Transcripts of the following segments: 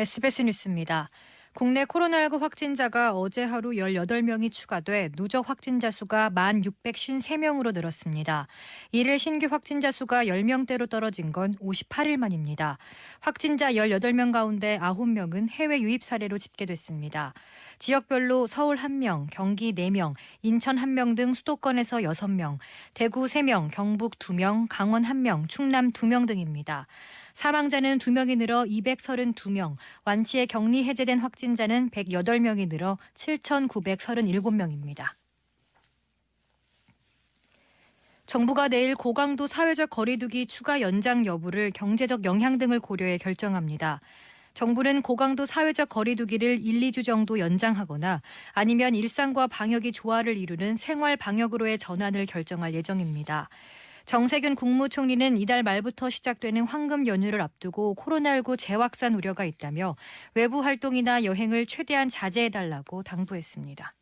SBS 뉴스입니다. 국내 코로나19 확진자가 어제 하루 18명이 추가돼 누적 확진자 수가 1,653명으로 늘었습니다. 이를 신규 확진자 수가 10명대로 떨어진 건 58일 만입니다. 확진자 18명 가운데 9명은 해외 유입 사례로 집계됐습니다. 지역별로 서울 1명, 경기 4명, 인천 1명 등 수도권에서 6명, 대구 3명, 경북 2명, 강원 1명, 충남 2명 등입니다. 사망자는 2명이 늘어 232명, 완치에 격리 해제된 확진자는 108명이 늘어 7,937명입니다. 정부가 내일 고강도 사회적 거리두기 추가 연장 여부를 경제적 영향 등을 고려해 결정합니다. 정부는 고강도 사회적 거리두기를 1, 2주 정도 연장하거나 아니면 일상과 방역이 조화를 이루는 생활 방역으로의 전환을 결정할 예정입니다. 정세균 국무총리는 이달 말부터 시작되는 황금 연휴를 앞두고 코로나19 재확산 우려가 있다며 외부 활동이나 여행을 최대한 자제해달라고 당부했습니다.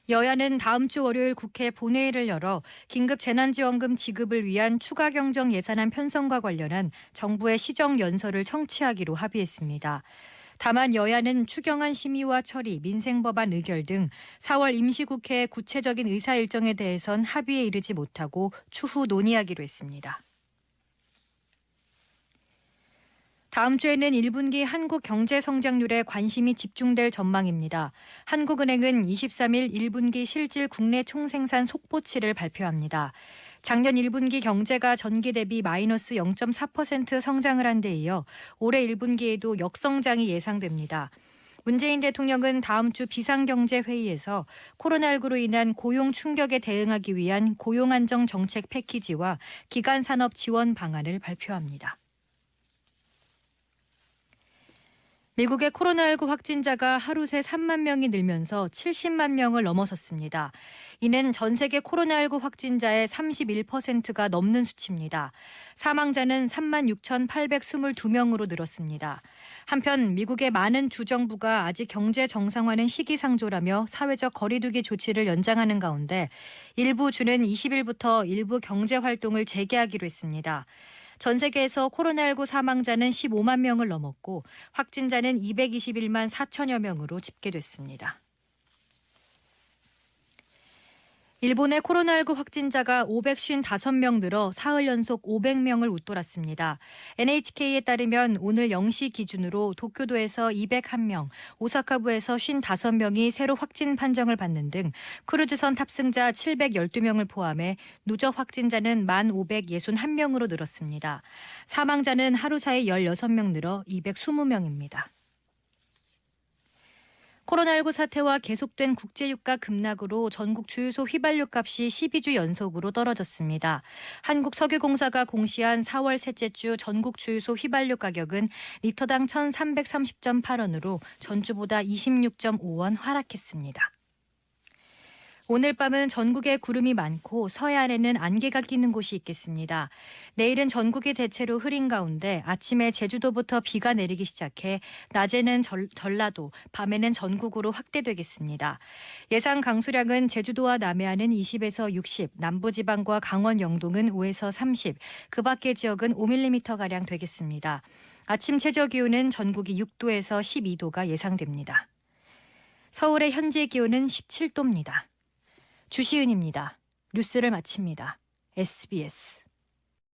여야는 다음 주 월요일 국회 본회의를 열어 긴급 재난지원금 지급을 위한 추가 경정 예산안 편성과 관련한 정부의 시정 연설을 청취하기로 합의했습니다. 다만 여야는 추경안 심의와 처리, 민생법안 의결 등 4월 임시국회의 구체적인 의사 일정에 대해선 합의에 이르지 못하고 추후 논의하기로 했습니다. 다음 주에는 1분기 한국 경제 성장률에 관심이 집중될 전망입니다. 한국은행은 23일 1분기 실질 국내 총생산 속보치를 발표합니다. 작년 1분기 경제가 전기 대비 마이너스 0.4% 성장을 한 데 이어 올해 1분기에도 역성장이 예상됩니다. 문재인 대통령은 다음 주 비상경제회의에서 코로나19로 인한 고용 충격에 대응하기 위한 고용안정 정책 패키지와 기간산업 지원 방안을 발표합니다. 미국의 코로나19 확진자가 하루 새 3만 명이 늘면서 70만 명을 넘어섰습니다. 이는 전 세계 코로나19 확진자의 31%가 넘는 수치입니다. 사망자는 36,822명으로 늘었습니다. 한편 미국의 많은 주정부가 아직 경제 정상화는 시기상조라며 사회적 거리두기 조치를 연장하는 가운데 일부 주는 20일부터 일부 경제 활동을 재개하기로 했습니다. 전 세계에서 코로나19 사망자는 15만 명을 넘었고 확진자는 221만 4천여 명으로 집계됐습니다. 일본의 코로나19 확진자가 555명 늘어 사흘 연속 500명을 웃돌았습니다. NHK에 따르면 오늘 0시 기준으로 도쿄도에서 201명, 오사카부에서 55명이 새로 확진 판정을 받는 등 크루즈선 탑승자 712명을 포함해 누적 확진자는 1,561명으로 늘었습니다. 사망자는 하루 사이 16명 늘어 220명입니다. 코로나19 사태와 계속된 국제유가 급락으로 전국 주유소 휘발유 값이 12주 연속으로 떨어졌습니다. 한국석유공사가 공시한 4월 셋째 주 전국 주유소 휘발유 가격은 리터당 1,330.8원으로 전주보다 26.5원 하락했습니다. 오늘 밤은 전국에 구름이 많고 서해안에는 안개가 끼는 곳이 있겠습니다. 내일은 전국이 대체로 흐린 가운데 아침에 제주도부터 비가 내리기 시작해 낮에는 전라도, 밤에는 전국으로 확대되겠습니다. 예상 강수량은 제주도와 남해안은 20에서 60, 남부지방과 강원 영동은 5에서 30, 그 밖의 지역은 5mm가량 되겠습니다. 아침 최저기온은 전국이 6도에서 12도가 예상됩니다. 서울의 현재 기온은 17도입니다. 주시은입니다. 뉴스를 마칩니다. SBS